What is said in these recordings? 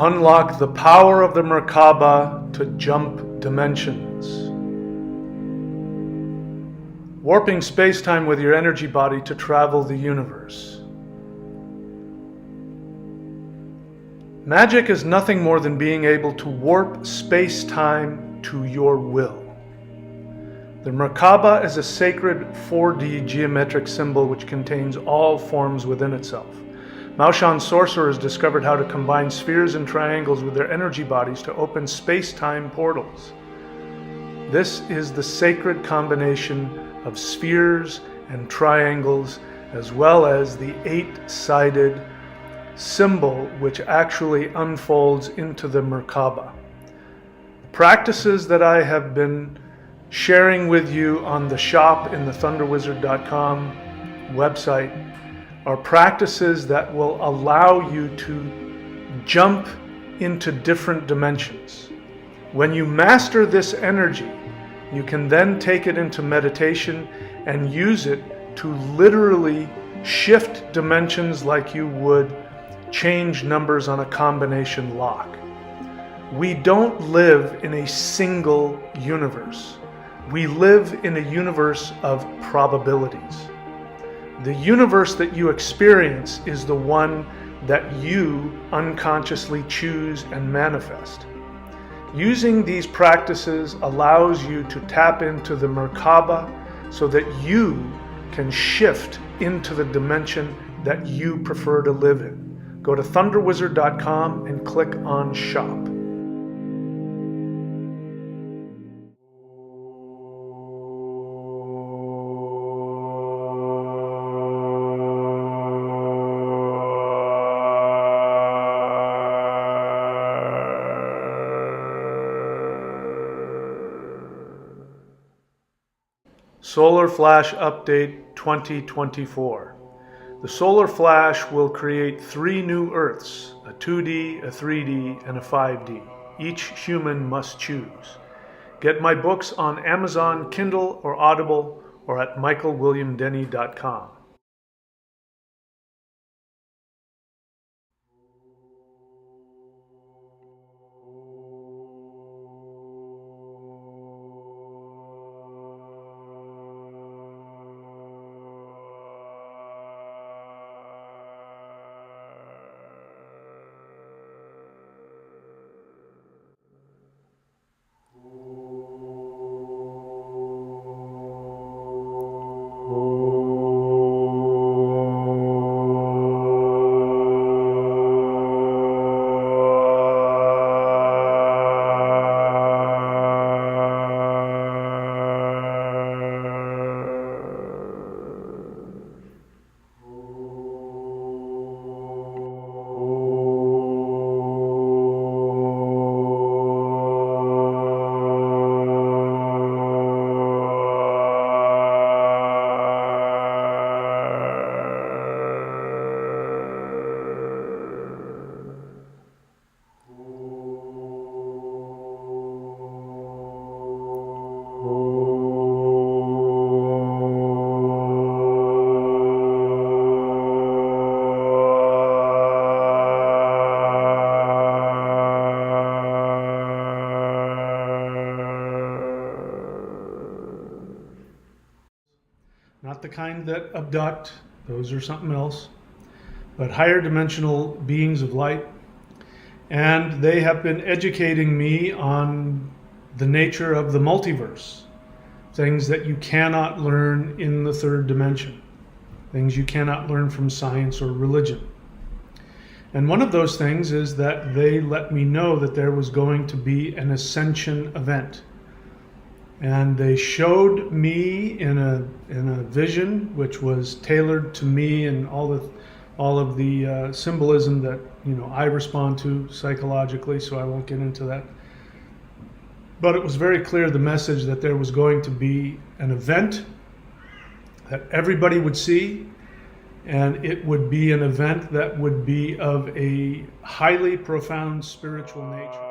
Unlock the power of the Merkaba to jump dimensions. Warping space-time with your energy body to travel the universe. Magic is nothing more than being able to warp space-time to your will. The Merkaba is a sacred 4D geometric symbol which contains all forms within itself. Maoshan sorcerers discovered how to combine spheres and triangles with their energy bodies to open space-time portals. This is the sacred combination of spheres and triangles, as well as the 8-sided symbol which actually unfolds into the Merkaba. Practices that I have been sharing with you on the shop in the thunderwizard.com website are practices that will allow you to jump into different dimensions. When you master this energy, you can then take it into meditation and use it to literally shift dimensions like you would change numbers on a combination lock. We don't live in a single universe. We live in a universe of probabilities. The universe that you experience is the one that you unconsciously choose and manifest. Using these practices allows you to tap into the Merkaba so that you can shift into the dimension that you prefer to live in. Go to thunderwizard.com and click on Shop. Solar Flash Update 2024. The Solar Flash will create 3 new Earths, a 2D, a 3D, and a 5D. Each human must choose. Get my books on Amazon, Kindle, or Audible, or at michaelwilliamdenny.com. Not the kind that abduct, those are something else, but higher dimensional beings of light. And they have been educating me on the nature of the multiverse, things that you cannot learn in the 3rd dimension, things you cannot learn from science or religion. And one of those things is that they let me know that there was going to be an Ascension event. And they showed me in a vision which was tailored to me and all of the symbolism that I respond to psychologically, so I won't get into that. But it was very clear the message that there was going to be an event that everybody would see, and it would be an event that would be of a highly profound spiritual nature.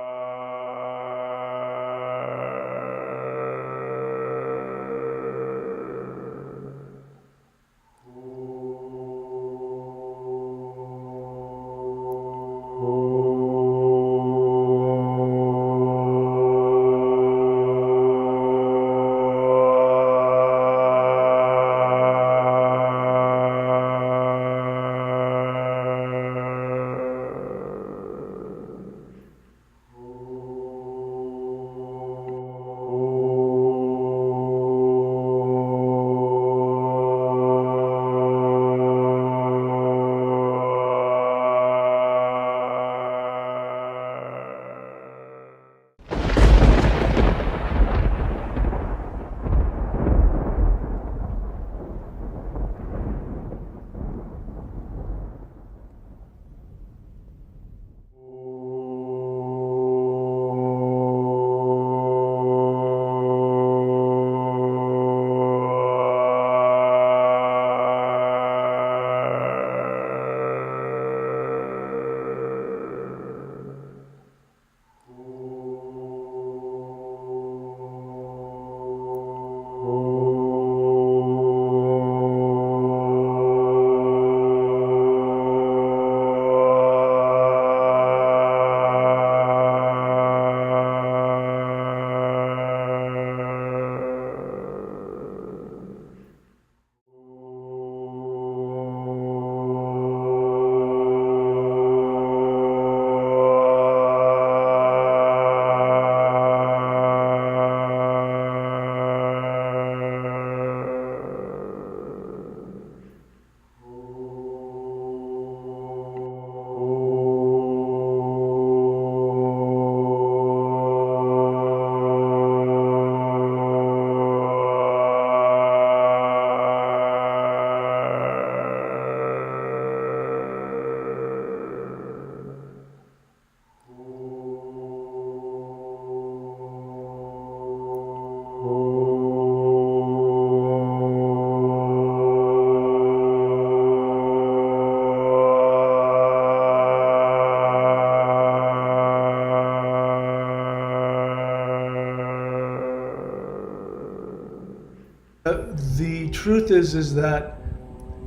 The truth is that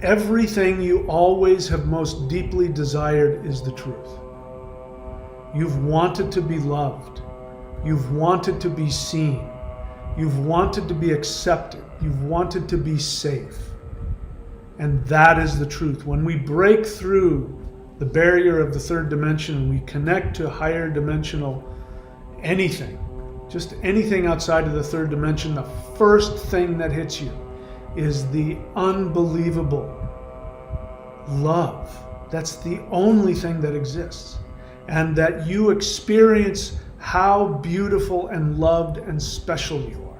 everything you always have most deeply desired is the truth. You've wanted to be loved. You've wanted to be seen. You've wanted to be accepted. You've wanted to be safe. And that is the truth. When we break through the barrier of the third dimension and we connect to higher dimensional anything, just anything outside of the third dimension, the first thing that hits you is the unbelievable love. That's the only thing that exists. And that you experience how beautiful and loved and special you are.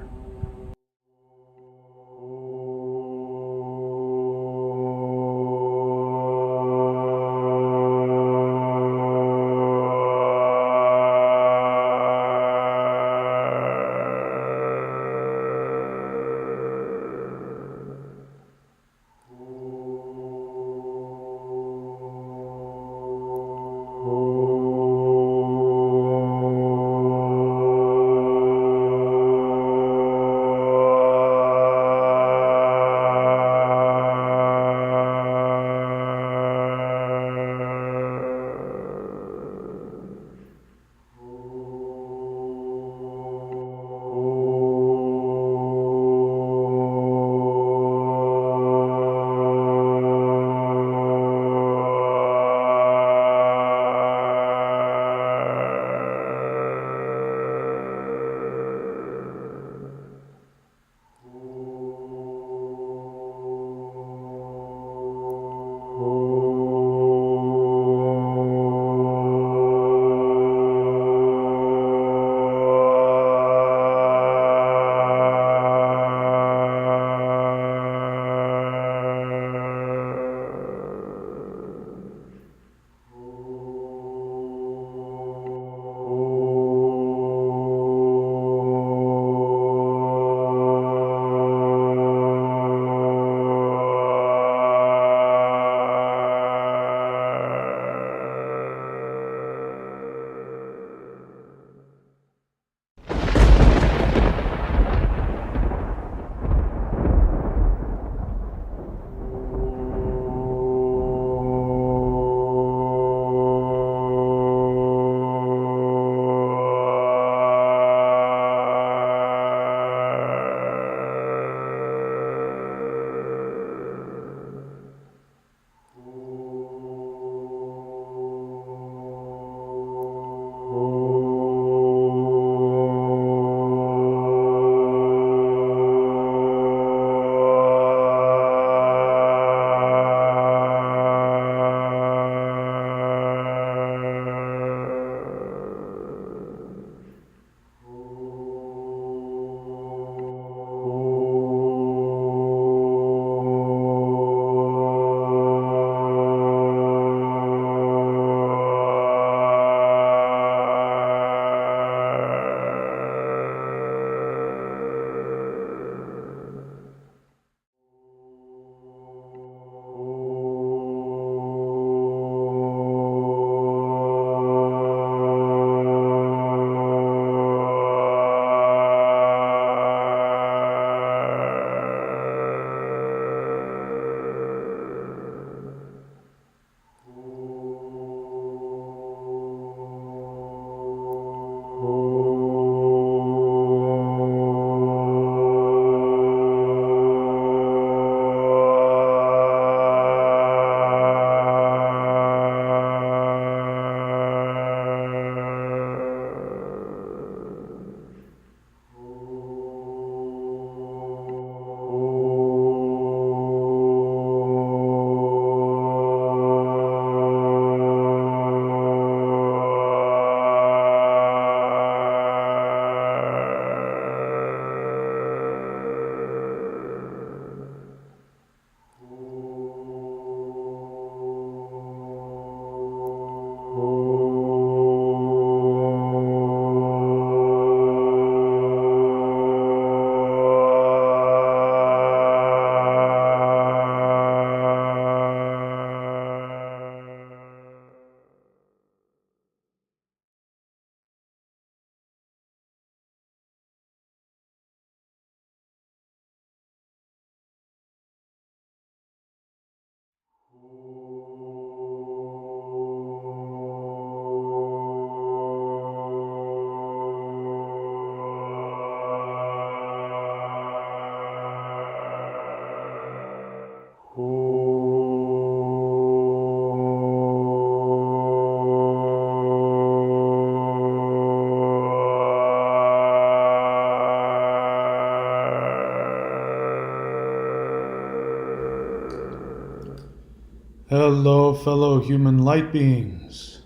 Hello, fellow human light beings.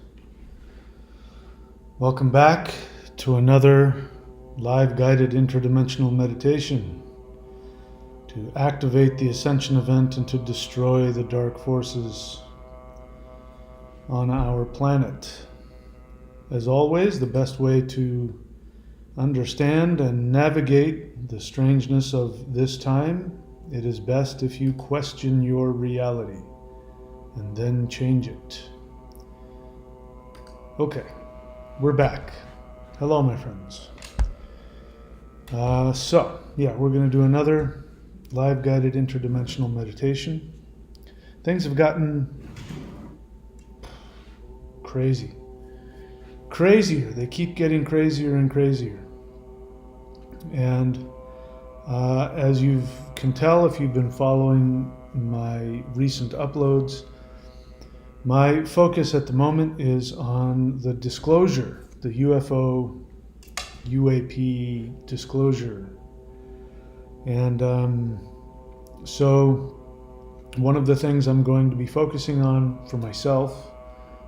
Welcome back to another live guided interdimensional meditation to activate the Ascension event and to destroy the dark forces on our planet. As always, the best way to understand and navigate the strangeness of this time, it is best if you question your reality and then change it. Okay, we're back. Hello, my friends. We're going to do another live guided interdimensional meditation. Things have gotten crazier. They keep getting crazier and crazier. And as you can tell if you've been following my recent uploads, my focus at the moment is on the disclosure, the UFO, UAP disclosure. And so one of the things I'm going to be focusing on for myself,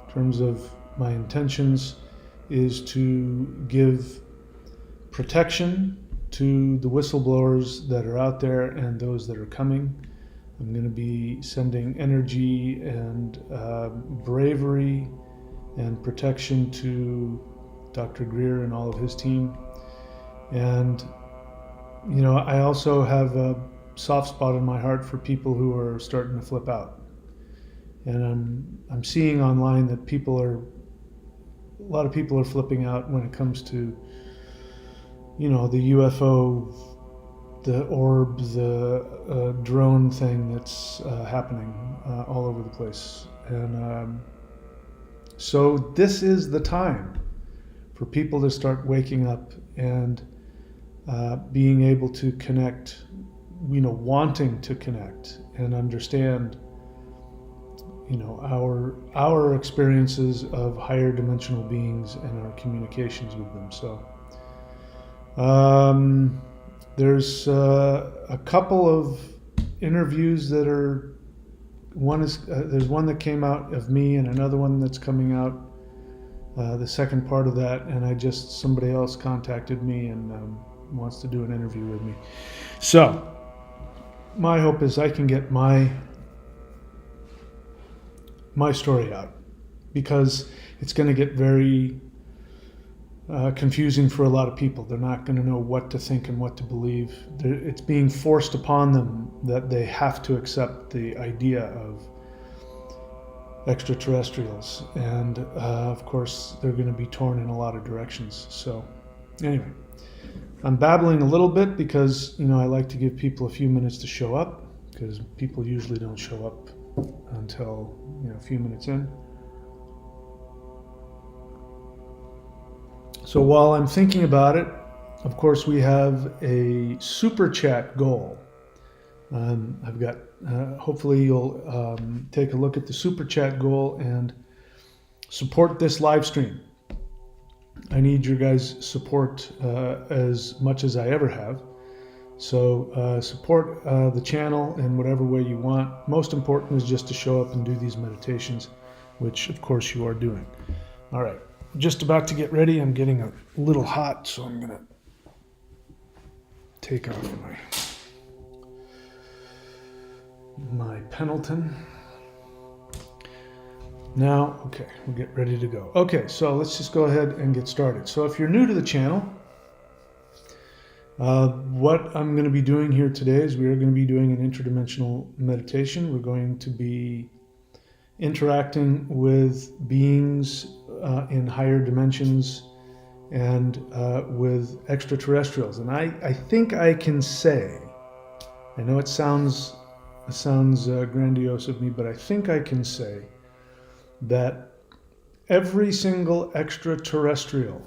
in terms of my intentions, is to give protection to the whistleblowers that are out there and those that are coming. I'm going to be sending energy and bravery and protection to Dr. Greer and all of his team. And, you know, I also have a soft spot in my heart for people who are starting to flip out. And I'm seeing online that a lot of people are flipping out when it comes to, you know, the UFO, the orb, the drone thing that's happening all over the place. And so this is the time for people to start waking up and being able to connect, you know, wanting to connect and understand, you know, our experiences of higher dimensional beings and our communications with them. So there's a couple of interviews that are, there's one that came out of me and another one that's coming out, the second part of that, and somebody else contacted me and wants to do an interview with me. So my hope is I can get my story out, because it's going to get very confusing for a lot of people. They're not going to know what to think and what to believe. It's being forced upon them that they have to accept the idea of extraterrestrials, and of course they're going to be torn in a lot of directions. So anyway, I'm babbling a little bit because, you know, I like to give people a few minutes to show up, because people usually don't show up until, you know, a few minutes in. So while I'm thinking about it, of course, we have a super chat goal. I've got, hopefully you'll take a look at the super chat goal and support this live stream. I need your guys' support as much as I ever have. So support the channel in whatever way you want. Most important is just to show up and do these meditations, which of course you are doing. All right. Just about to get ready. I'm getting a little hot, so I'm going to take off my Pendleton. Now, okay, we'll get ready to go. Okay, so let's just go ahead and get started. So if you're new to the channel, what I'm going to be doing here today is we are going to be doing an interdimensional meditation. We're going to be interacting with beings in higher dimensions and with extraterrestrials. And I think I can say, I know it sounds sounds grandiose of me, but I think I can say that every single extraterrestrial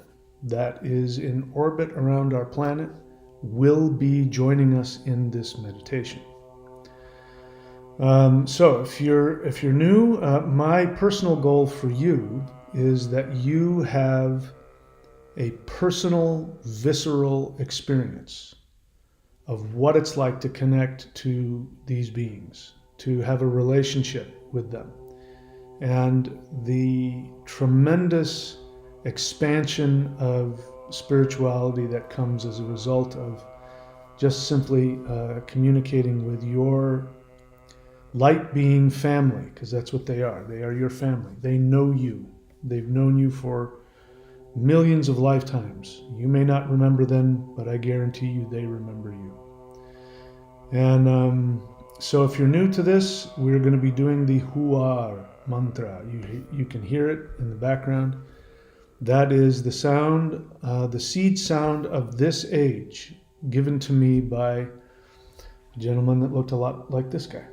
that is in orbit around our planet will be joining us in this meditation. So if you're new, my personal goal for you is that you have a personal, visceral experience of what it's like to connect to these beings, to have a relationship with them, and the tremendous expansion of spirituality that comes as a result of just simply communicating with your light being family, because that's what they are. They are your family. They know you. They've known you for millions of lifetimes. You may not remember them, but I guarantee you they remember you. And so if you're new to this, we're going to be doing the Huar mantra. You can hear it in the background. That is the sound, the seed sound of this age, given to me by a gentleman that looked a lot like this guy.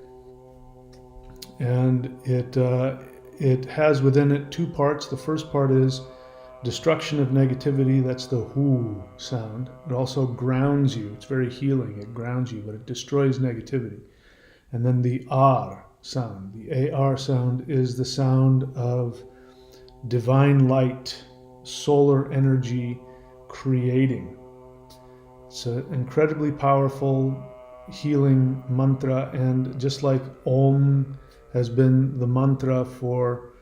And it has within it two parts. The first part is destruction of negativity. That's the Hu sound. It also grounds you. It's very healing. It grounds you, but it destroys negativity. And then the Ar sound. The AR sound is the sound of divine light, solar energy creating. It's an incredibly powerful healing mantra, and just like Om has been the mantra for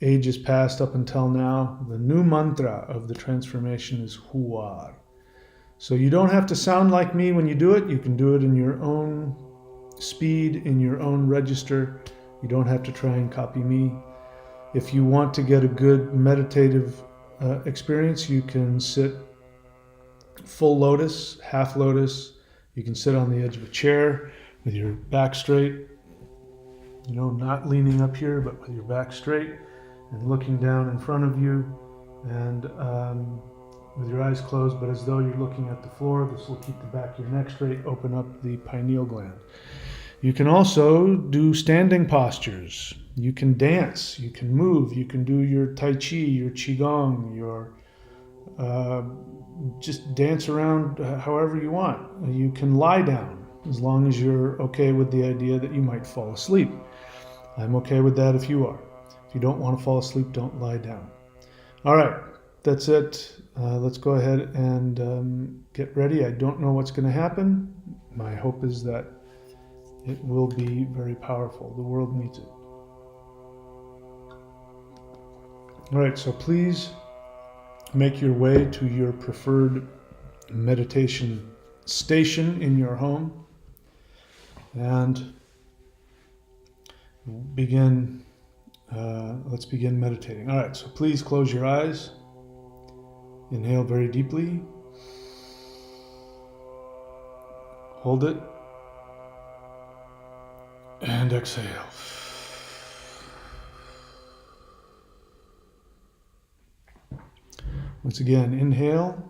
ages past up until now, the new mantra of the transformation is Huar. So you don't have to sound like me when you do it. You can do it in your own speed, in your own register. You don't have to try and copy me. If you want to get a good meditative experience, you can sit full lotus, half lotus. You can sit on the edge of a chair with your back straight, not leaning up here, but with your back straight and looking down in front of you, and with your eyes closed, but as though you're looking at the floor. This will keep the back of your neck straight, open up the pineal gland. You can also do standing postures. You can dance, you can move, you can do your Tai Chi, your Qigong, your just dance around however you want. You can lie down as long as you're okay with the idea that you might fall asleep. I'm okay with that if you are. If you don't want to fall asleep, don't lie down. All right, that's it. Let's go ahead and get ready. I don't know what's going to happen. My hope is that it will be very powerful. The world needs it. All right, so please make your way to your preferred meditation station in your home and let's begin meditating. All right, so please close your eyes. Inhale very deeply. Hold it. And exhale. Once again, inhale.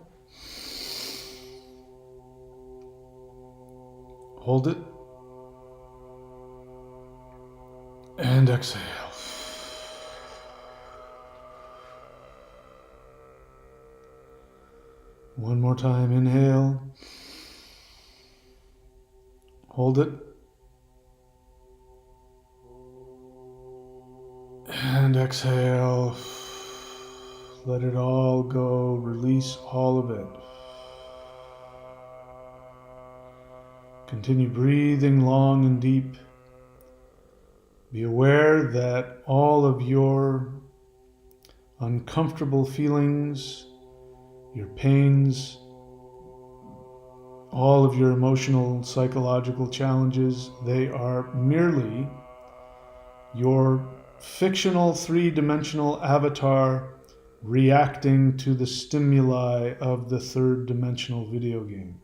Hold it. And exhale. One more time, inhale. Hold it. And exhale. Let it all go. Release all of it. Continue breathing long and deep. Be aware that all of your uncomfortable feelings, your pains, all of your emotional, psychological challenges, they are merely your fictional three-dimensional avatar reacting to the stimuli of the third-dimensional video game.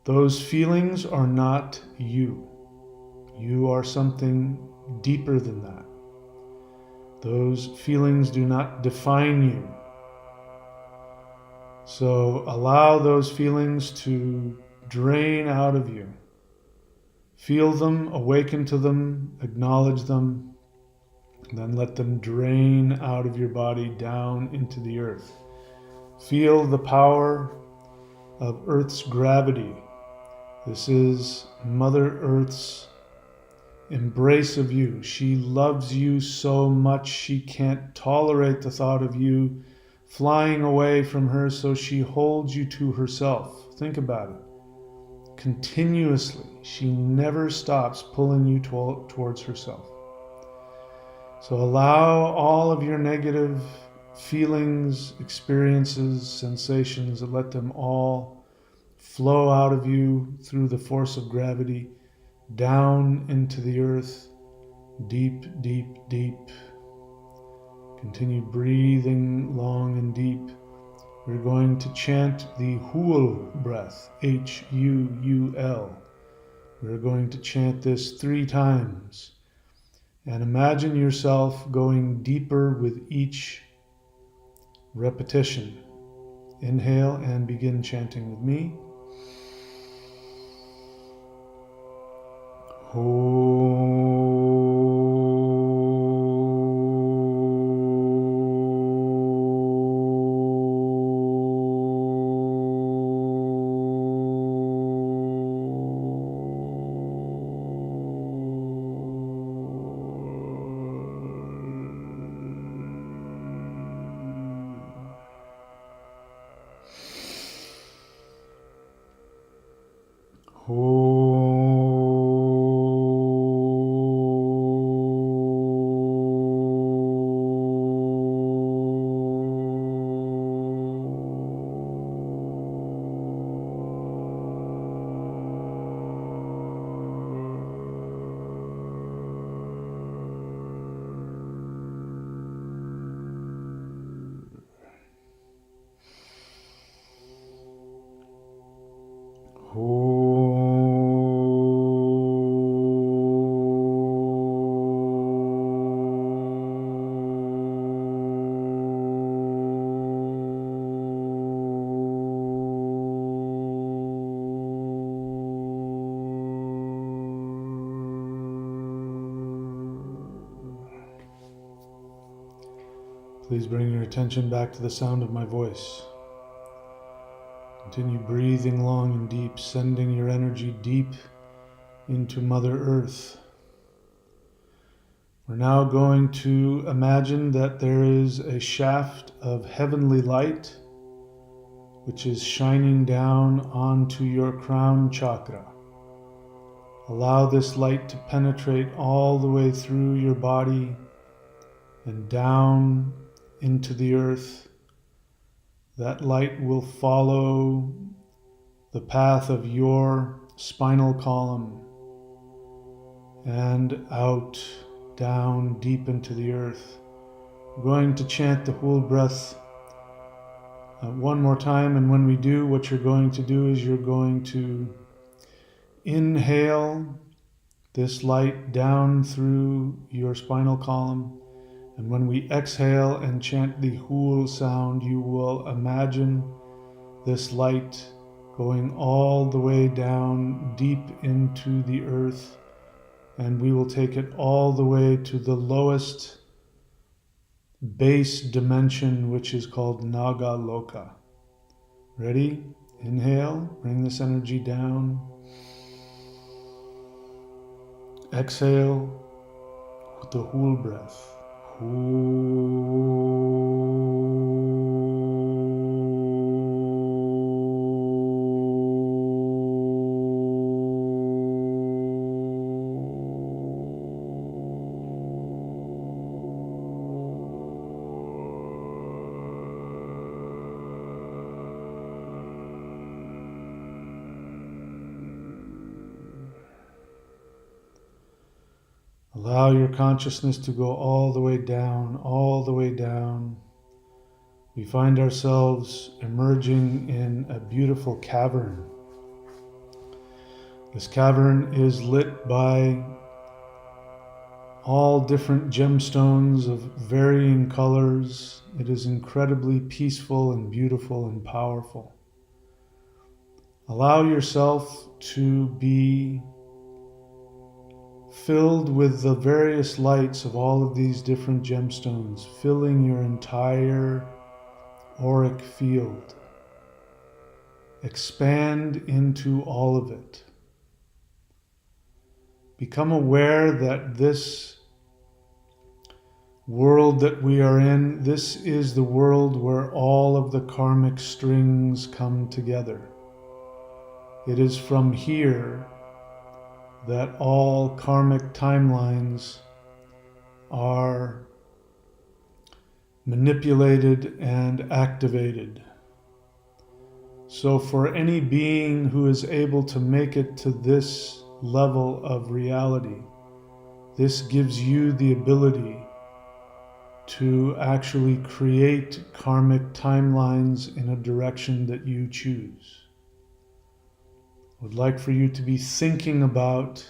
Those feelings are not you. You are something deeper than that. Those feelings do not define you. So allow those feelings to drain out of you. Feel them, awaken to them, acknowledge them, and then let them drain out of your body down into the earth. Feel the power of Earth's gravity. This is Mother Earth's embrace of you. She loves you so much she can't tolerate the thought of you flying away from her, so she holds you to herself. Think about it. Continuously, she never stops pulling you towards herself. So allow all of your negative feelings, experiences, sensations, and let them all flow out of you through the force of gravity, down into the earth, deep, deep, deep. Continue breathing long and deep. We're going to chant the Huul breath, H-U-U-L. We're going to chant this 3 times. And imagine yourself going deeper with each repetition. Inhale and begin chanting with me. Please bring your attention back to the sound of my voice. Continue breathing long and deep, sending your energy deep into Mother Earth. We're now going to imagine that there is a shaft of heavenly light which is shining down onto your crown chakra. Allow this light to penetrate all the way through your body and down into the earth. That light will follow the path of your spinal column and out, down, deep into the earth. We're going to chant the Huul breath one more time, and when we do, what you're going to do is you're going to inhale this light down through your spinal column. And when we exhale and chant the Huul sound, you will imagine this light going all the way down deep into the earth, and we will take it all the way to the lowest base dimension, which is called Naga Loka. Ready? Inhale, bring this energy down. Exhale with the Huul breath. Allow your consciousness to go all the way down, all the way down. We find ourselves emerging in a beautiful cavern. This cavern is lit by all different gemstones of varying colors. It is incredibly peaceful and beautiful and powerful. Allow yourself to be filled with the various lights of all of these different gemstones, filling your entire auric field. Expand into all of it. Become aware that this world that we are in, this is the world where all of the karmic strings come together. It is from here that all karmic timelines are manipulated and activated. So for any being who is able to make it to this level of reality, this gives you the ability to actually create karmic timelines in a direction that you choose. I would like for you to be thinking about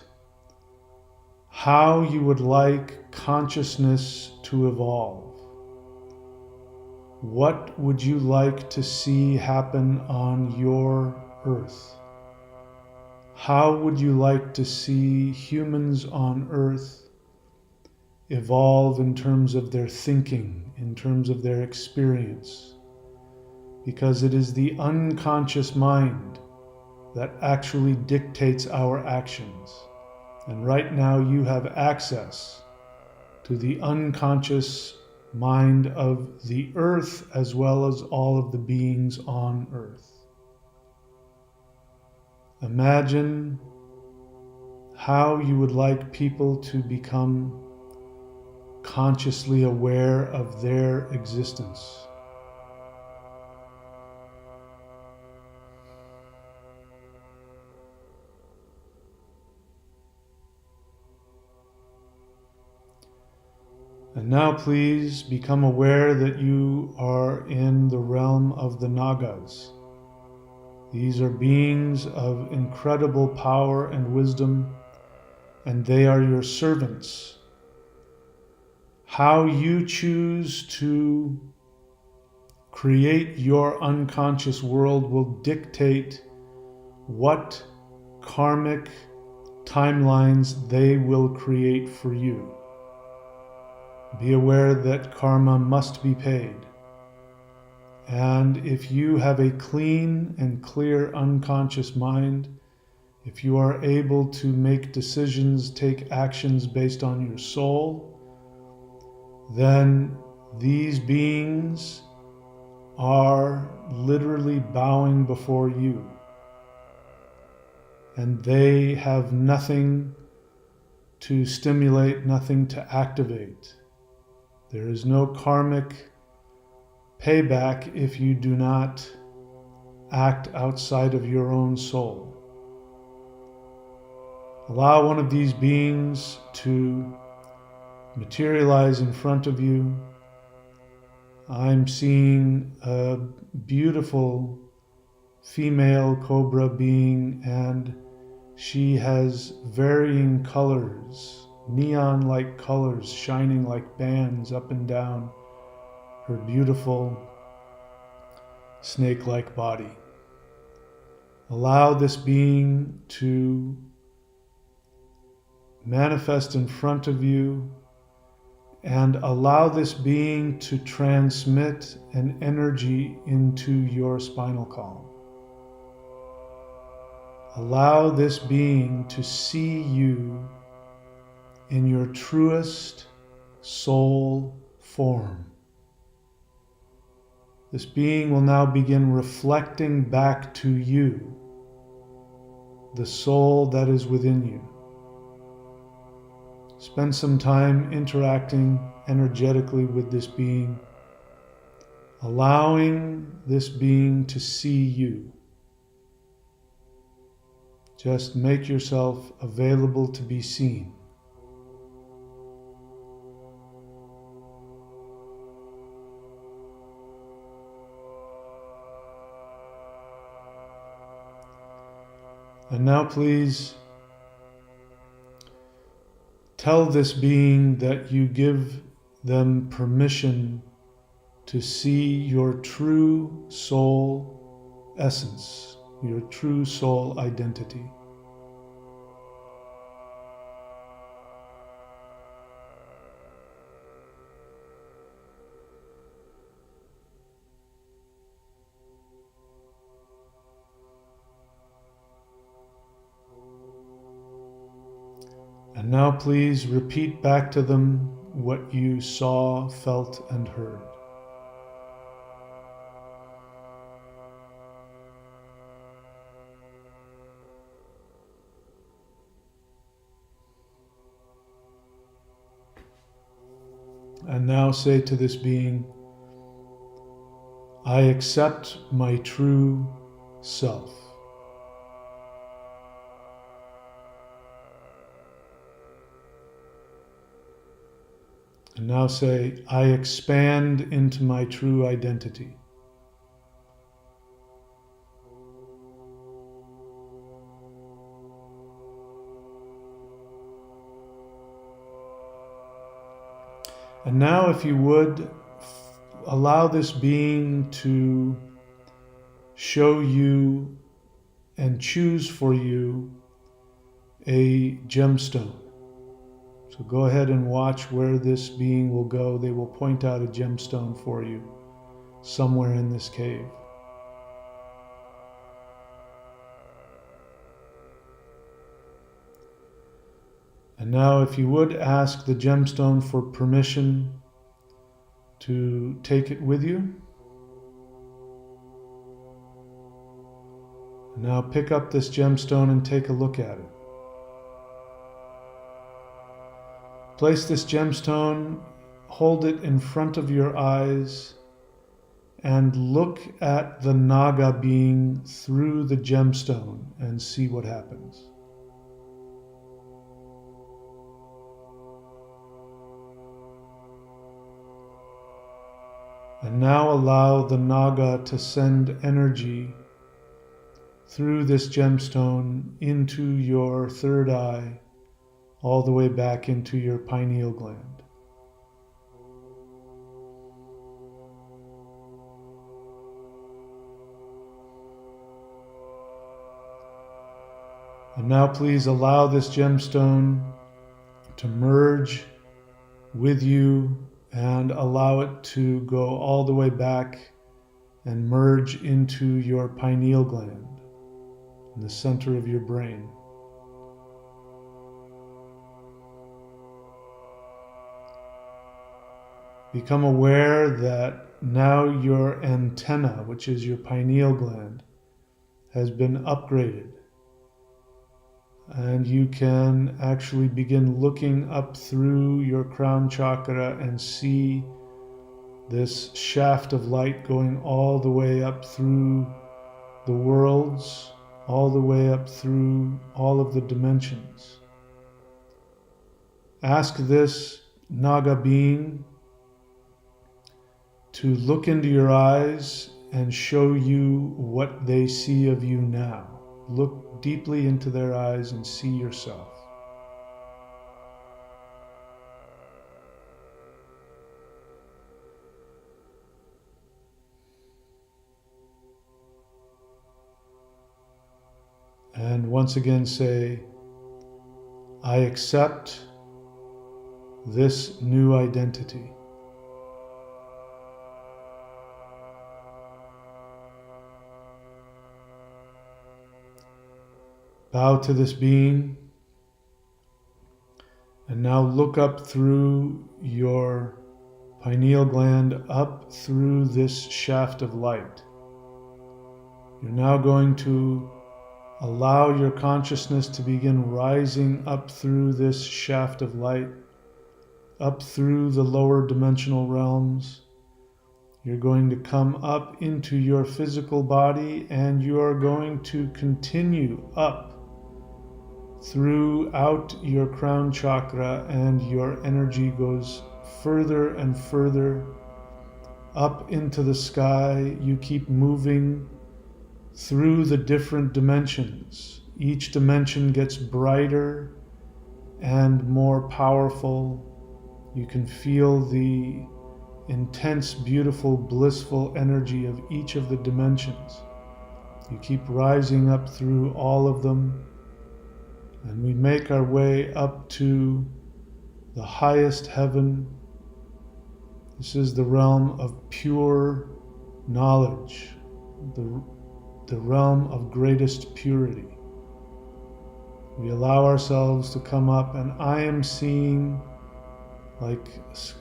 how you would like consciousness to evolve. What would you like to see happen on your earth? How would you like to see humans on earth evolve in terms of their thinking, in terms of their experience? Because it is the unconscious mind that actually dictates our actions. And right now you have access to the unconscious mind of the earth as well as all of the beings on earth. Imagine how you would like people to become consciously aware of their existence. And now please become aware that you are in the realm of the Nagas. These are beings of incredible power and wisdom, and they are your servants. How you choose to create your unconscious world will dictate what karmic timelines they will create for you. Be aware that karma must be paid. And if you have a clean and clear unconscious mind, if you are able to make decisions, take actions based on your soul, then these beings are literally bowing before you. And they have nothing to stimulate, nothing to activate. There is no karmic payback if you do not act outside of your own soul. Allow one of these beings to materialize in front of you. I'm seeing a beautiful female cobra being, and she has varying colors, neon-like colors shining like bands up and down her beautiful snake-like body. Allow this being to manifest in front of you, and allow this being to transmit an energy into your spinal column. Allow this being to see you in your truest soul form. This being will now begin reflecting back to you the soul that is within you. Spend some time interacting energetically with this being, allowing this being to see you. Just make yourself available to be seen. And now please tell this being that you give them permission to see your true soul essence, your true soul identity. And now please repeat back to them what you saw, felt, and heard. And now say to this being, I accept my true self. And now say, I expand into my true identity. And now, if you would, allow this being to show you and choose for you a gemstone. So go ahead and watch where this being will go. They will point out a gemstone for you somewhere in this cave. And now, if you would, ask the gemstone for permission to take it with you. And now pick up this gemstone and take a look at it. Place this gemstone, hold it in front of your eyes, and look at the Naga being through the gemstone and see what happens. And now allow the Naga to send energy through this gemstone into your third eye, all the way back into your pineal gland. And now please allow this gemstone to merge with you and allow it to go all the way back and merge into your pineal gland in the center of your brain. Become aware that now your antenna, which is your pineal gland, has been upgraded. And you can actually begin looking up through your crown chakra and see this shaft of light going all the way up through the worlds, all the way up through all of the dimensions. Ask this Naga being to look into your eyes and show you what they see of you now. Look deeply into their eyes and see yourself. And once again say, I accept this new identity. Bow to this being, and now look up through your pineal gland, up through this shaft of light. You're now going to allow your consciousness to begin rising up through this shaft of light, up through the lower dimensional realms. You're going to come up into your physical body, and you are going to continue up throughout your crown chakra, and your energy goes further and further up into the sky. You keep moving through the different dimensions. Each dimension gets brighter and more powerful. You can feel the intense, beautiful, blissful energy of each of the dimensions. You keep rising up through all of them, and we make our way up to the highest heaven. This is the realm of pure knowledge, the realm of greatest purity. We allow ourselves to come up, and I am seeing like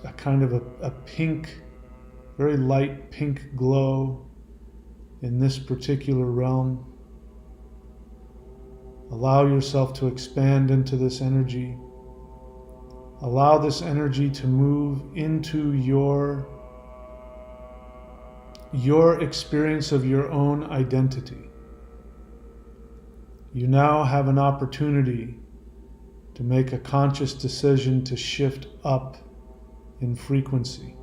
a kind of a pink, very light pink glow in this particular realm. Allow yourself to expand into this energy. Allow this energy to move into your experience of your own identity. You now have an opportunity to make a conscious decision to shift up in frequency.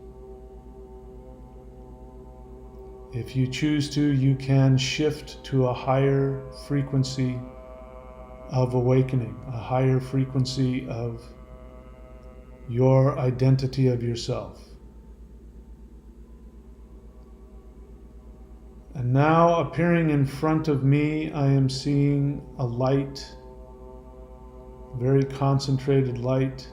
If you choose to, you can shift to a higher frequency of awakening, a higher frequency of your identity of yourself. And now, appearing in front of me, I am seeing a light, very concentrated light,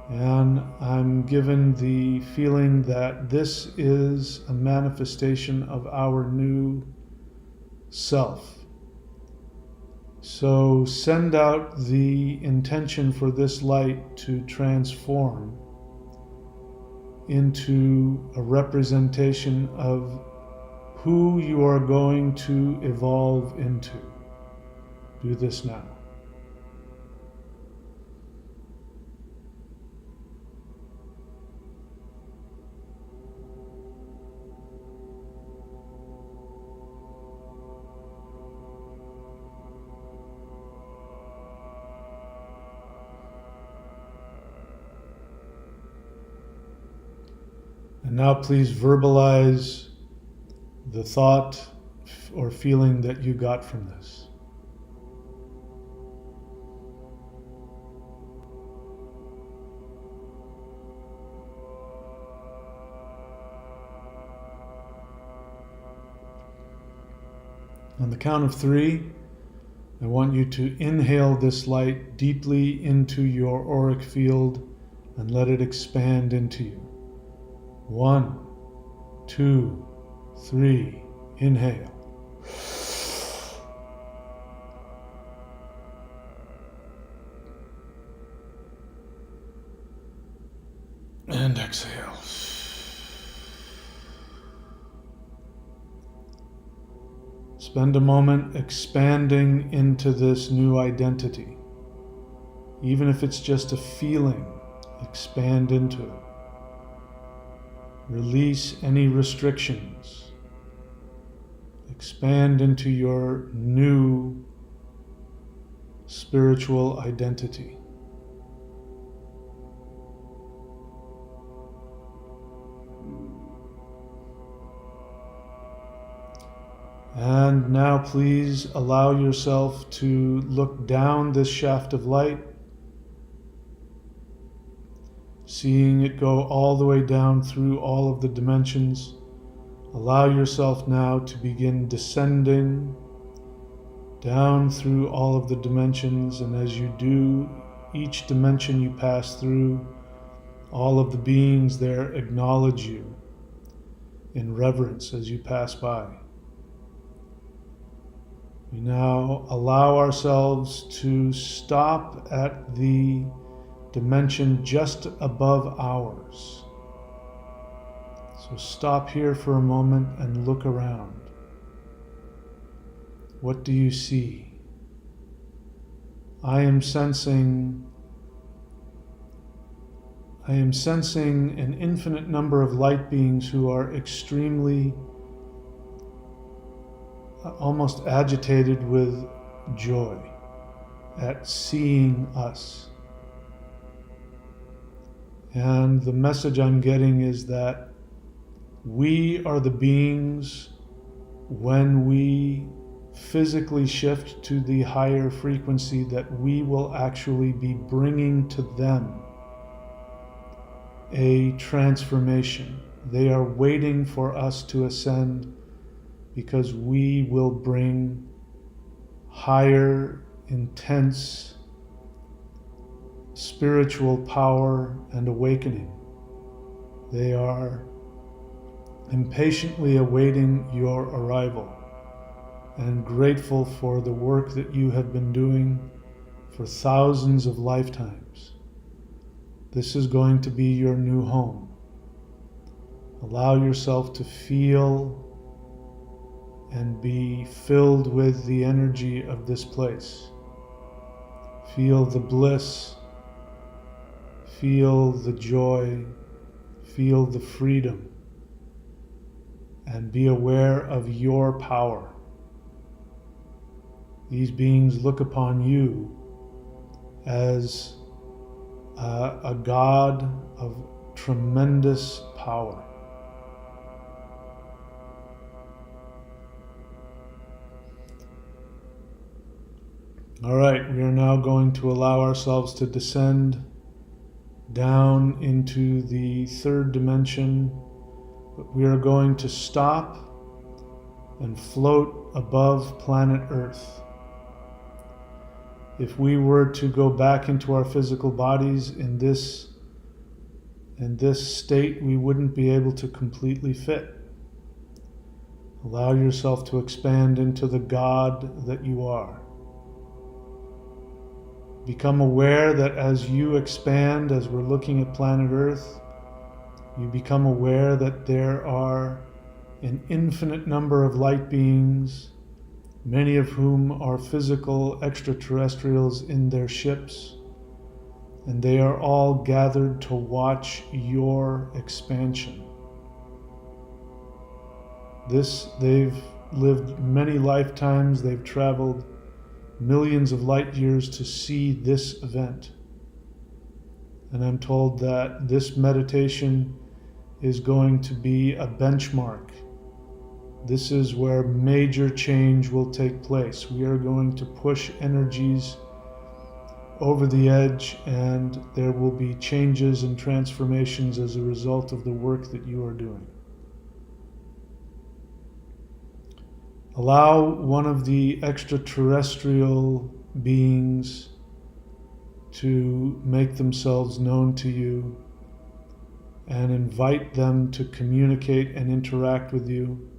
and I'm given the feeling that this is a manifestation of our new self. So send out the intention for this light to transform into a representation of who you are going to evolve into. Do this now. And now please verbalize the thought or feeling that you got from this. On the count of 3, I want you to inhale this light deeply into your auric field and let it expand into you. 1, 2, 3, inhale. And exhale. Spend a moment expanding into this new identity. Even if it's just a feeling, expand into it. Release any restrictions. Expand into your new spiritual identity. And now please allow yourself to look down this shaft of light, seeing it go all the way down through all of the dimensions. Allow yourself now to begin descending down through all of the dimensions, and as you do, each dimension you pass through, all of the beings there acknowledge you in reverence as you pass by. We now allow ourselves to stop at the dimension just above ours. So stop here for a moment and look around. What do you see? I am sensing an infinite number of light beings who are extremely, almost agitated with joy at seeing us. And the message I'm getting is that we are the beings, when we physically shift to the higher frequency, that we will actually be bringing to them a transformation. They are waiting for us to ascend because we will bring higher, intense spiritual power and awakening. They are impatiently awaiting your arrival. and grateful for the work that you have been doing for thousands of lifetimes. This is going to be your new home. Allow yourself to feel and be filled with the energy of this place. Feel the bliss, feel the joy, feel the freedom, and be aware of your power. These beings look upon you as a God of tremendous power. All right, we are now going to allow ourselves to descend down into the third dimension, but we are going to stop and float above planet Earth. If we were to go back into our physical bodies in this state, we wouldn't be able to completely fit. Allow yourself to expand into the God that you are. Become aware that as you expand, as we're looking at planet Earth, you become aware that there are an infinite number of light beings, many of whom are physical extraterrestrials in their ships, and they are all gathered to watch your expansion. They've lived many lifetimes, they've traveled millions of light years to see this event. And I'm told that this meditation is going to be a benchmark. This is where major change will take place. We are going to push energies over the edge, and there will be changes and transformations as a result of the work that you are doing. Allow one of the extraterrestrial beings to make themselves known to you and invite them to communicate and interact with you.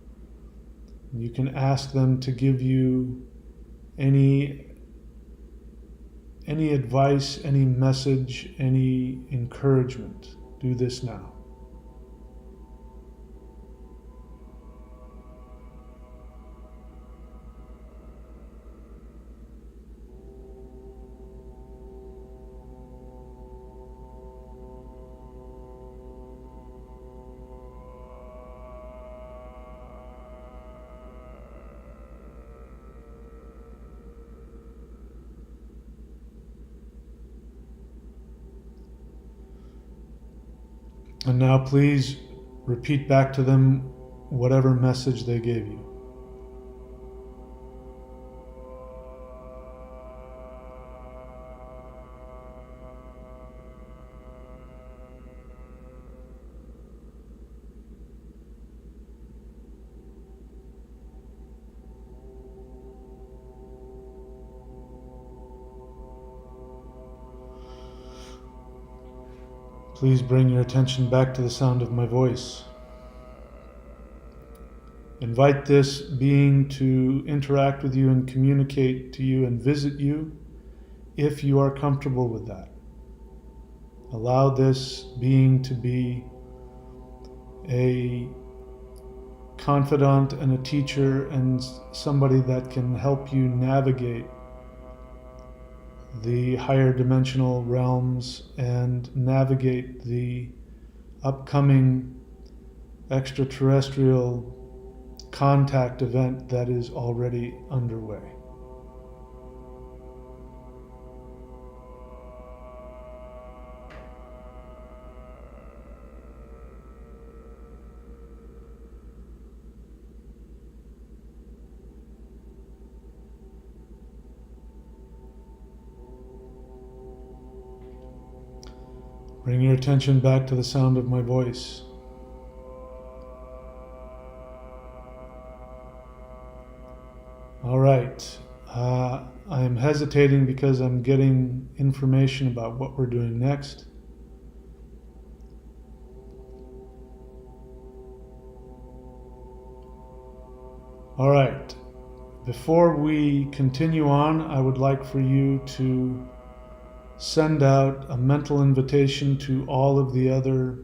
You can ask them to give you any advice, any message, any encouragement. Do this now. And now please repeat back to them whatever message they gave you. Please bring your attention back to the sound of my voice. Invite this being to interact with you and communicate to you and visit you if you are comfortable with that. Allow this being to be a confidant and a teacher and somebody that can help you navigate the higher dimensional realms and navigate the upcoming extraterrestrial contact event that is already underway. Bring your attention back to the sound of my voice. All right. I am hesitating because I'm getting information about what we're doing next. All right. Before we continue on, I would like for you to send out a mental invitation to all of the other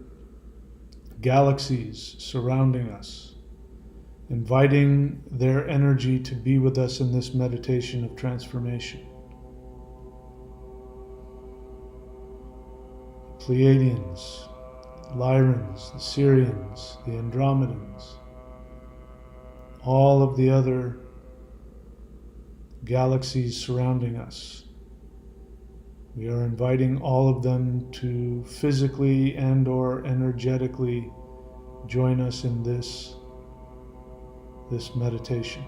galaxies surrounding us, inviting their energy to be with us in this meditation of transformation. Pleiadians, Lyrans, the Sirians, the Andromedans, all of the other galaxies surrounding us. We are inviting all of them to physically and or energetically join us in this meditation.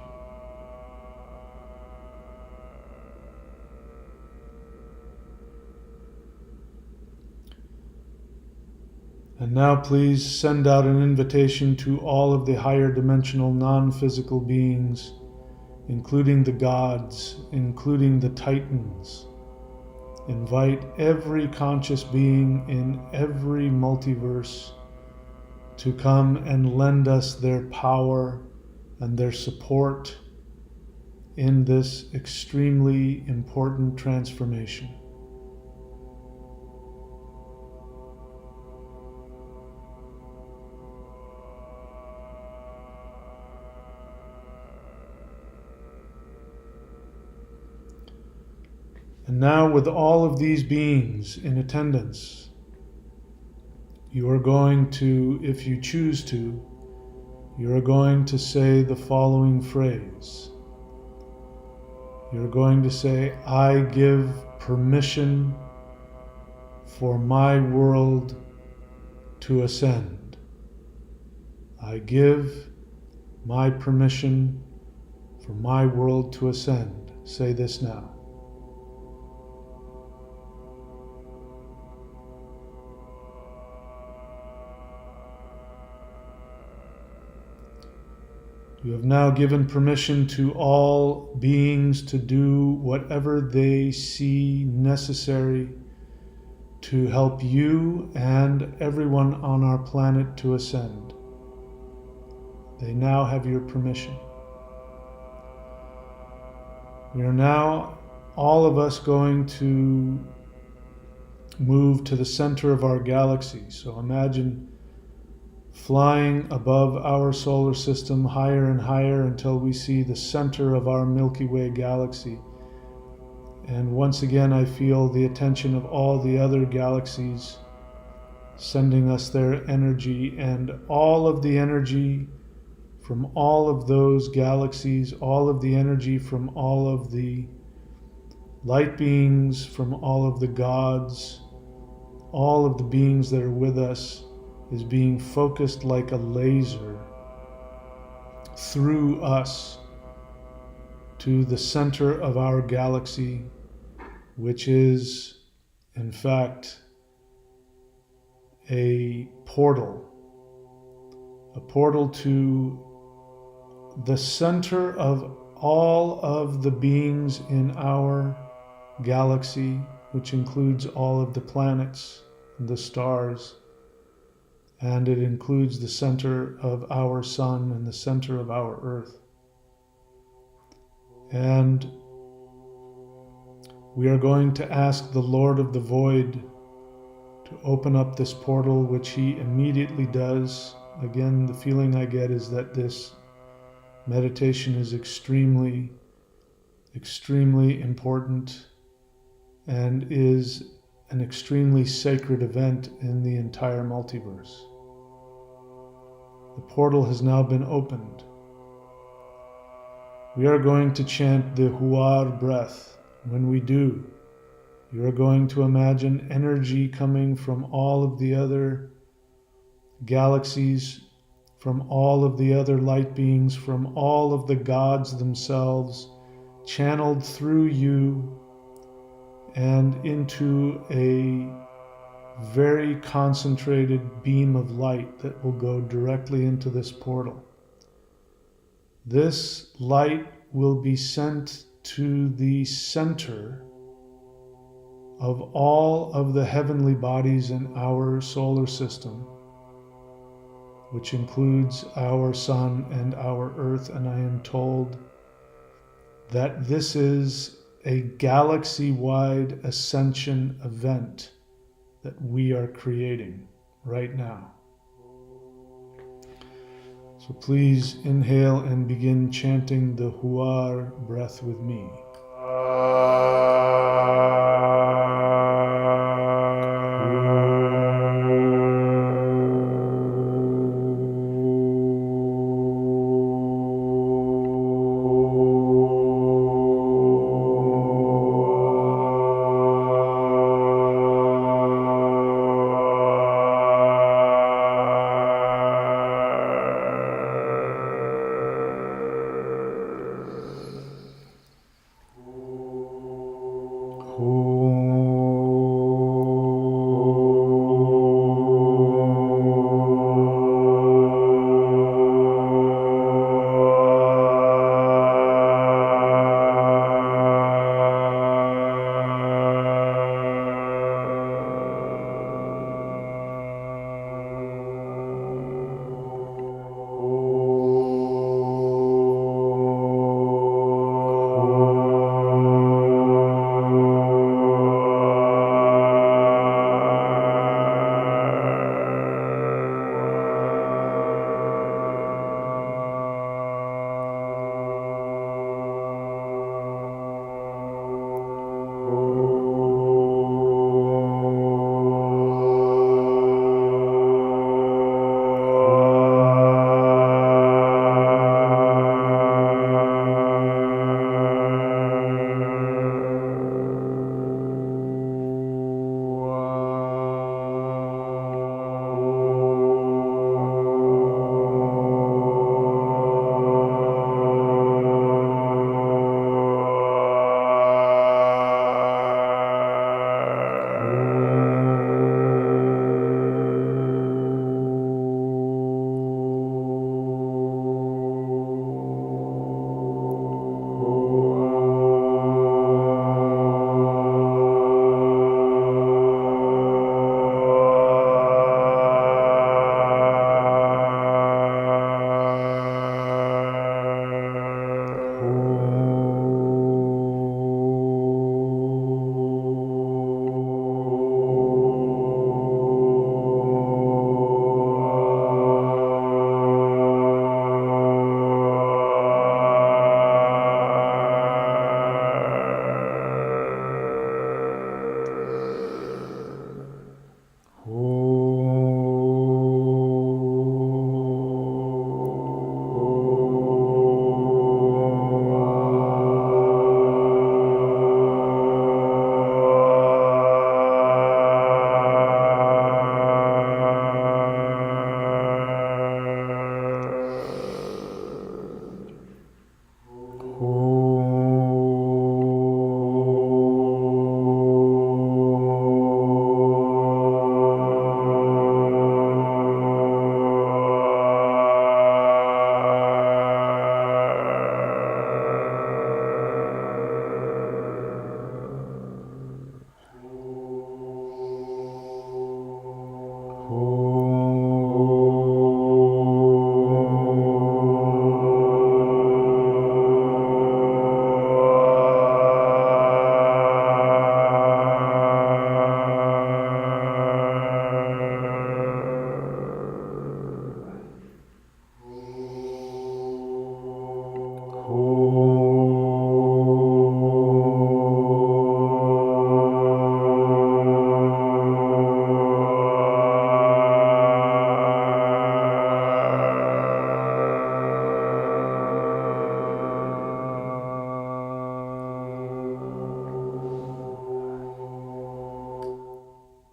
And now please send out an invitation to all of the higher dimensional non-physical beings, including the gods, including the titans. Invite every conscious being in every multiverse to come and lend us their power and their support in this extremely important transformation. And now, with all of these beings in attendance, you are going to, if you choose to, you are going to say the following phrase. You're going to say, I give permission for my world to ascend. I give my permission for my world to ascend. Say this now. You have now given permission to all beings to do whatever they see necessary to help you and everyone on our planet to ascend. They now have your permission. We are now, all of us, going to move to the center of our galaxy. So imagine flying above our solar system higher and higher until we see the center of our Milky Way galaxy. And once again, I feel the attention of all the other galaxies sending us their energy, and all of the energy from all of those galaxies, all of the energy from all of the light beings, from all of the gods, all of the beings that are with us, is being focused like a laser through us to the center of our galaxy, which is, in fact, a portal to the center of all of the beings in our galaxy, which includes all of the planets and the stars. And it includes the center of our sun and the center of our earth. And we are going to ask the Lord of the Void to open up this portal, which he immediately does. Again, the feeling I get is that this meditation is extremely, extremely important and is an extremely sacred event in the entire multiverse. The portal has now been opened. We are going to chant the Huar breath. When we do, you are going to imagine energy coming from all of the other galaxies, from all of the other light beings, from all of the gods themselves, channeled through you and into a very concentrated beam of light that will go directly into this portal. This light will be sent to the center of all of the heavenly bodies in our solar system, which includes our sun and our earth, and I am told that this is a galaxy-wide ascension event that we are creating right now. So please inhale and begin chanting the Huar breath with me.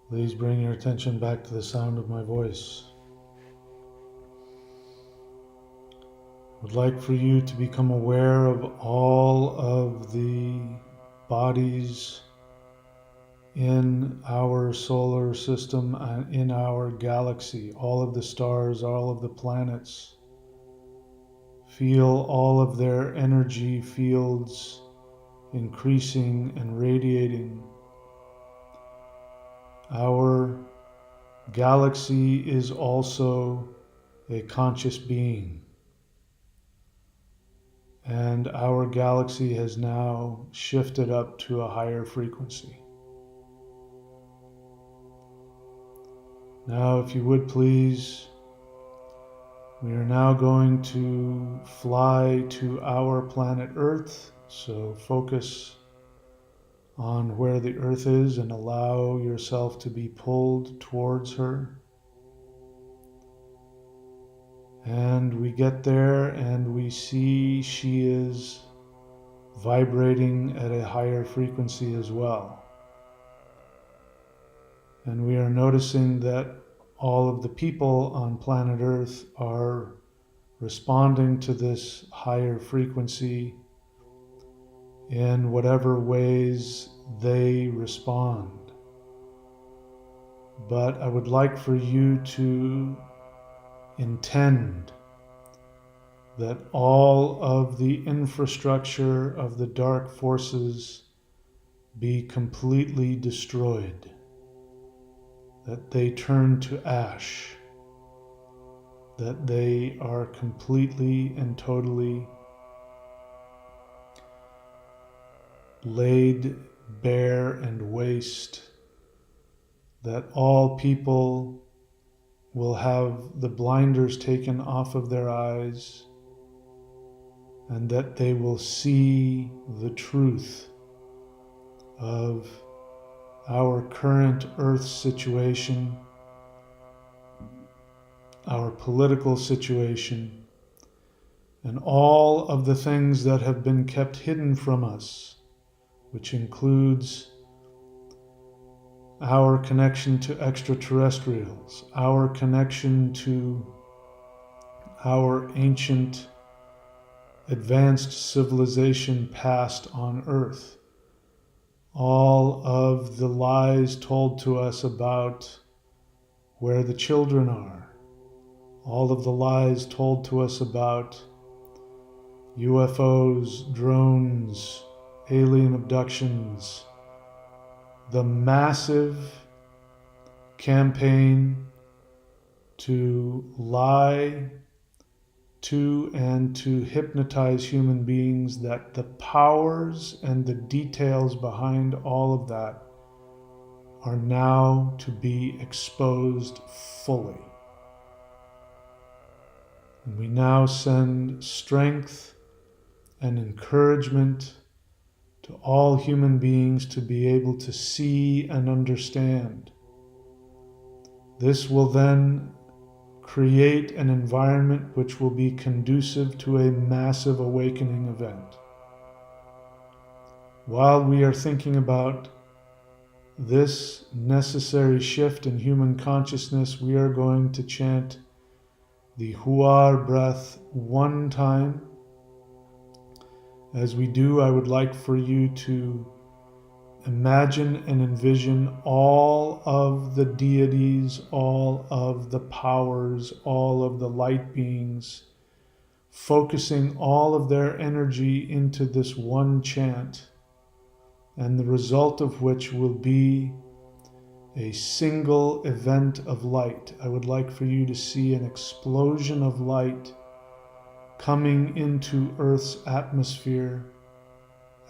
Please bring your attention back to the sound of my voice. I would like for you to become aware of all of the bodies in our solar system and in our galaxy, all of the stars, all of the planets. Feel all of their energy fields increasing and radiating. Our galaxy is also a conscious being. and our galaxy has now shifted up to a higher frequency. Now, if you would please, we are now going to fly to our planet Earth, so focus on where the Earth is and allow yourself to be pulled towards her. And we get there and we see she is vibrating at a higher frequency as well. And we are noticing that all of the people on planet Earth are responding to this higher frequency in whatever ways they respond. But I would like for you to intend that all of the infrastructure of the dark forces be completely destroyed, that they turn to ash, that they are completely and totally laid bare and waste, that all people will have the blinders taken off of their eyes, and that they will see the truth of our current Earth situation, our political situation, and all of the things that have been kept hidden from us, which includes our connection to extraterrestrials, our connection to our ancient advanced civilization past on Earth, all of the lies told to us about where the children are, all of the lies told to us about UFOs, drones, alien abductions, the massive campaign to lie to and to hypnotize human beings, that the powers and the details behind all of that are now to be exposed fully. And we now send strength and encouragement to all human beings to be able to see and understand. This will then create an environment which will be conducive to a massive awakening event. While we are thinking about this necessary shift in human consciousness, we are going to chant the Huar breath one time. As we do, I would like for you to imagine and envision all of the deities, all of the powers, all of the light beings, focusing all of their energy into this one chant, and the result of which will be a single event of light. I would like for you to see an explosion of light coming into Earth's atmosphere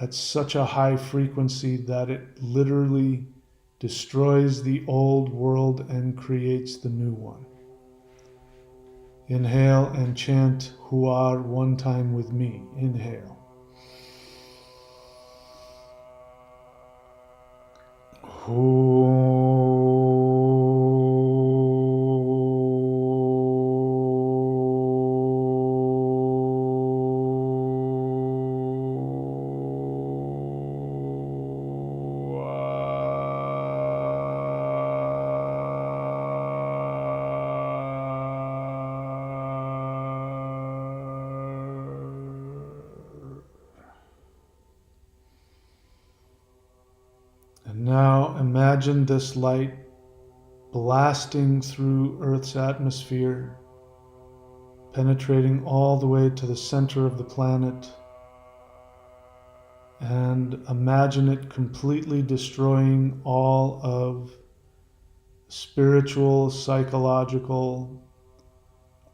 at such a high frequency that it literally destroys the old world and creates the new one. Inhale and chant Huar one time with me. Inhale. And now imagine this light blasting through Earth's atmosphere, penetrating all the way to the center of the planet, and imagine it completely destroying all of spiritual, psychological,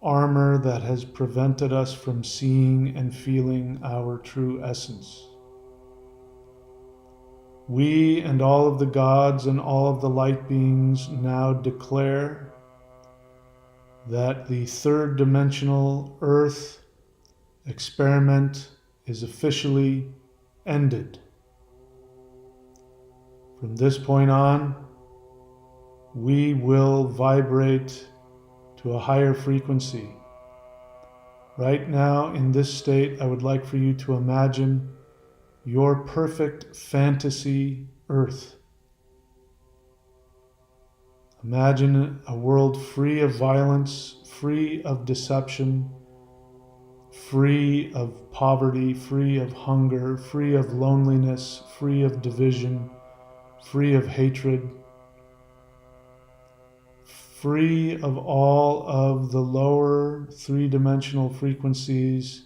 armor that has prevented us from seeing and feeling our true essence. We and all of the gods and all of the light beings now declare that the third dimensional Earth experiment is officially ended. From this point on, we will vibrate to a higher frequency. Right now, in this state, I would like for you to imagine your perfect fantasy Earth. Imagine a world free of violence, free of deception, free of poverty, free of hunger, free of loneliness, free of division, free of hatred, free of all of the lower three-dimensional frequencies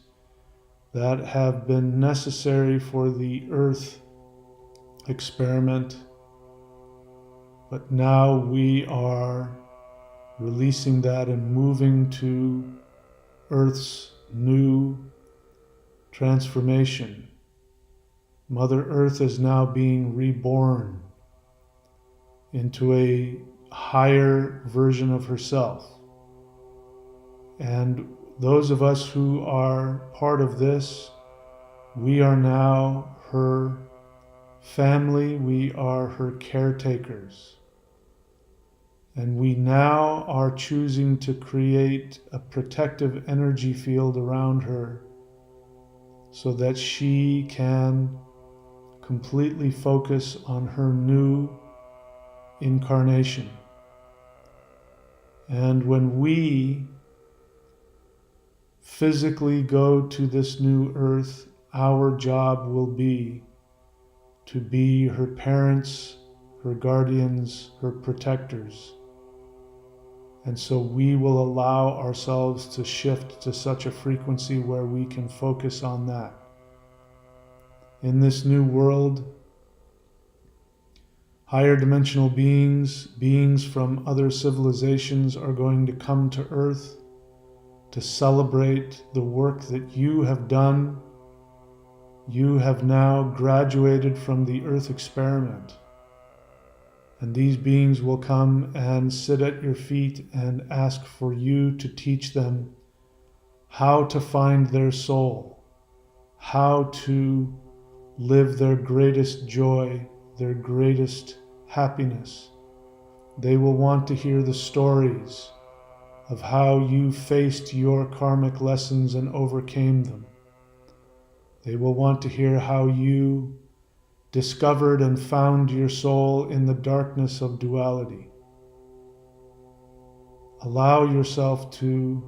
that have been necessary for the Earth experiment. But now we are releasing that and moving to Earth's new transformation. Mother Earth is now being reborn into a higher version of herself. And those of us who are part of this, we are now her family, we are her caretakers. And we now are choosing to create a protective energy field around her so that she can completely focus on her new incarnation. And when we physically go to this new Earth, our job will be to be her parents, her guardians, her protectors. And so we will allow ourselves to shift to such a frequency where we can focus on that. In this new world, higher dimensional beings, beings from other civilizations are going to come to Earth to celebrate the work that you have done. You have now graduated from the Earth experiment. And these beings will come and sit at your feet and ask for you to teach them how to find their soul, how to live their greatest joy, their greatest happiness. They will want to hear the stories of how you faced your karmic lessons and overcame them. They will want to hear how you discovered and found your soul in the darkness of duality. Allow yourself to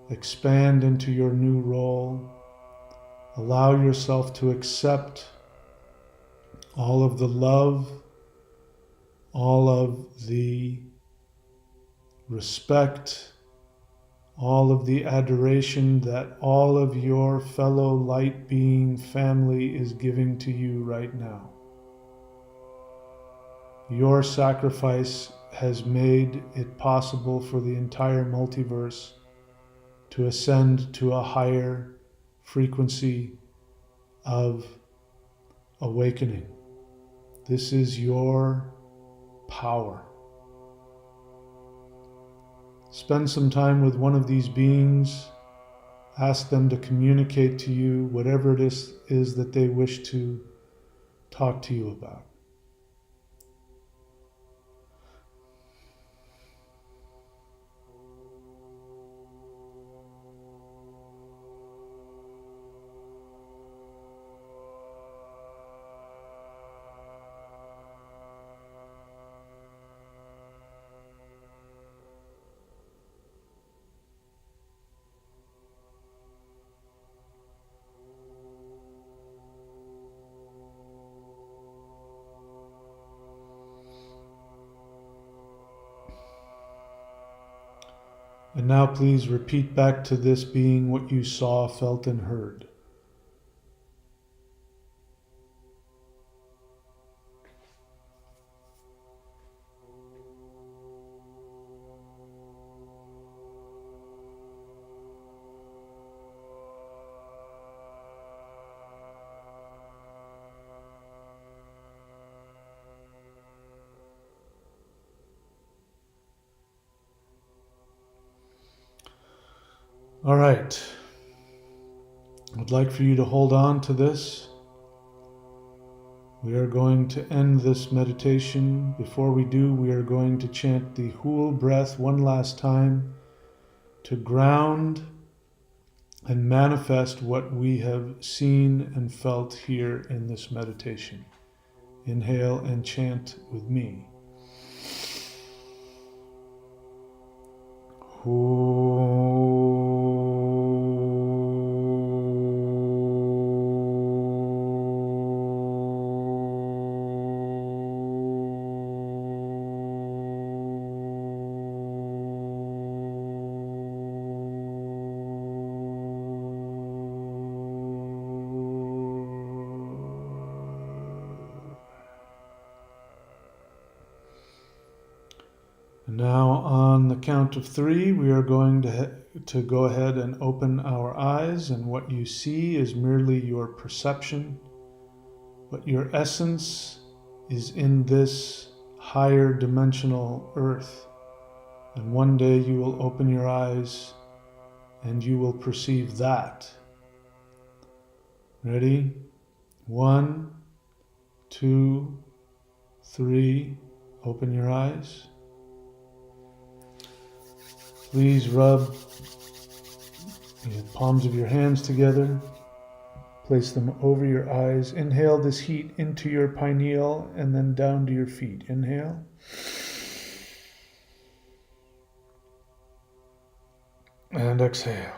expand into your new role. Allow yourself to accept all of the love, all of the respect, all of the adoration that all of your fellow light being family is giving to you right now. Your sacrifice has made it possible for the entire multiverse to ascend to a higher frequency of awakening. This is your power. Spend some time with one of these beings. Ask them to communicate to you whatever it is that they wish to talk to you about. And now please repeat back to this being what you saw, felt, and heard. All right. I'd like for you to hold on to this. We are going to end this meditation. Before we do, we are going to chant the Hul breath one last time to ground and manifest what we have seen and felt here in this meditation. Inhale and chant with me. Hul. Now on the count of 3, we are going to go ahead and open our eyes, and what you see is merely your perception, but your essence is in this higher dimensional earth. And one day you will open your eyes and you will perceive that. Ready? 1, 2, 3, open your eyes. Please rub the palms of your hands together. Place them over your eyes. Inhale this heat into your pineal and then down to your feet. Inhale. And exhale.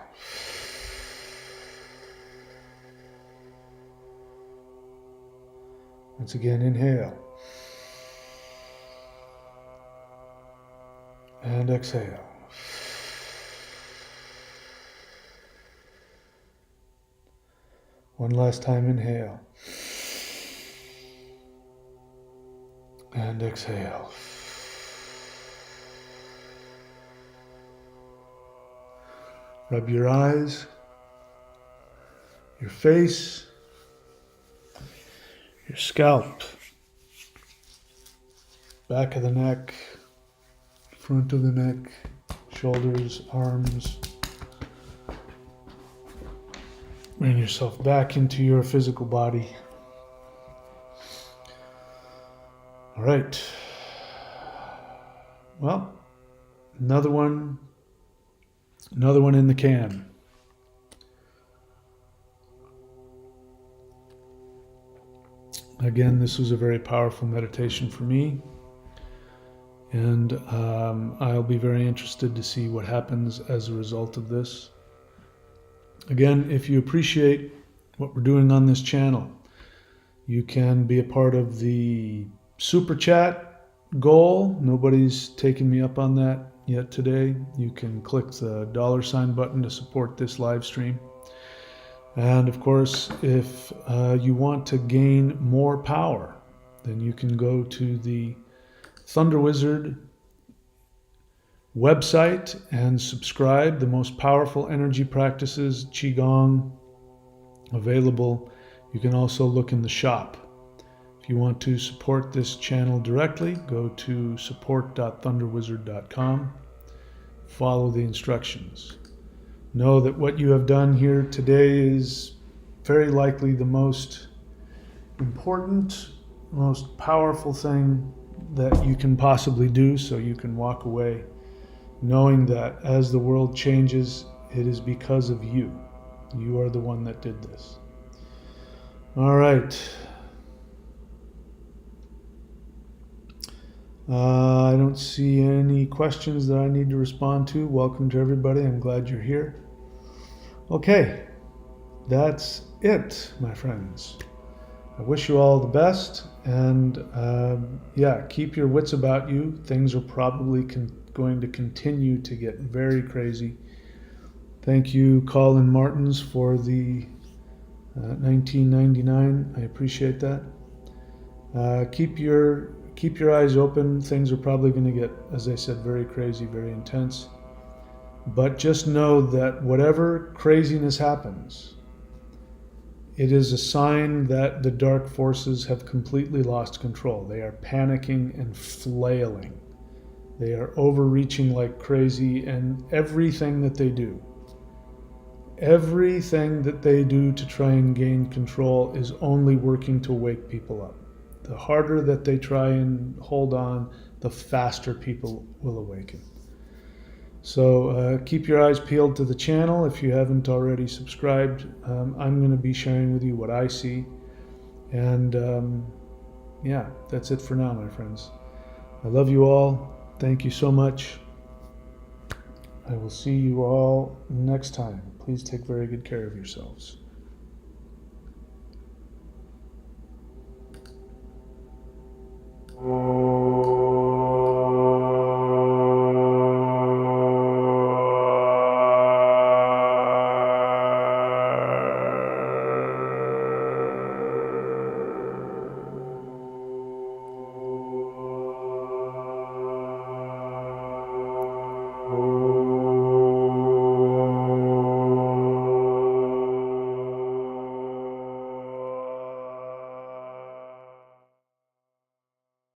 Once again, inhale. And exhale. One last time, inhale. And exhale. Rub your eyes, your face, your scalp, back of the neck, front of the neck, shoulders, arms. Bring yourself back into your physical body. All right. Well, another one in the can. Again, this was a very powerful meditation for me, and I'll be very interested to see what happens as a result of this. Again, if you appreciate what we're doing on this channel, you can be a part of the super chat goal. Nobody's taken me up on that yet today. You can click the $ button to support this live stream. And of course, if you want to gain more power, then you can go to the Thunder Wizard website and subscribe. The most powerful energy practices, Qigong, available. You can also look in the shop. If you want to support this channel directly, go to support.thunderwizard.com. Follow the instructions. Know that what you have done here today is very likely the most important, most powerful thing that you can possibly do, so you can walk away knowing that as the world changes, it is because of you. You are the one that did this. All right. I don't see any questions that I need to respond to. Welcome to everybody. I'm glad you're here. Okay. That's it, my friends. I wish you all the best, and keep your wits about you. Things are probably going to continue to get very crazy. Thank you, Colin Martins, for the $19.99. I appreciate that. Keep your eyes open. Things are probably going to get, as I said, very crazy, very intense. But just know that whatever craziness happens, it is a sign that the dark forces have completely lost control. They are panicking and flailing. They are overreaching like crazy, and everything that they do Everything that they do to try and gain control is only working to wake people up. The harder that they try and hold on, the faster people will awaken. So keep your eyes peeled to the channel if you haven't already subscribed. I'm going to be sharing with you what I see. And yeah, that's it for now, my friends. I love you all. Thank you so much. I will see you all next time. Please take very good care of yourselves.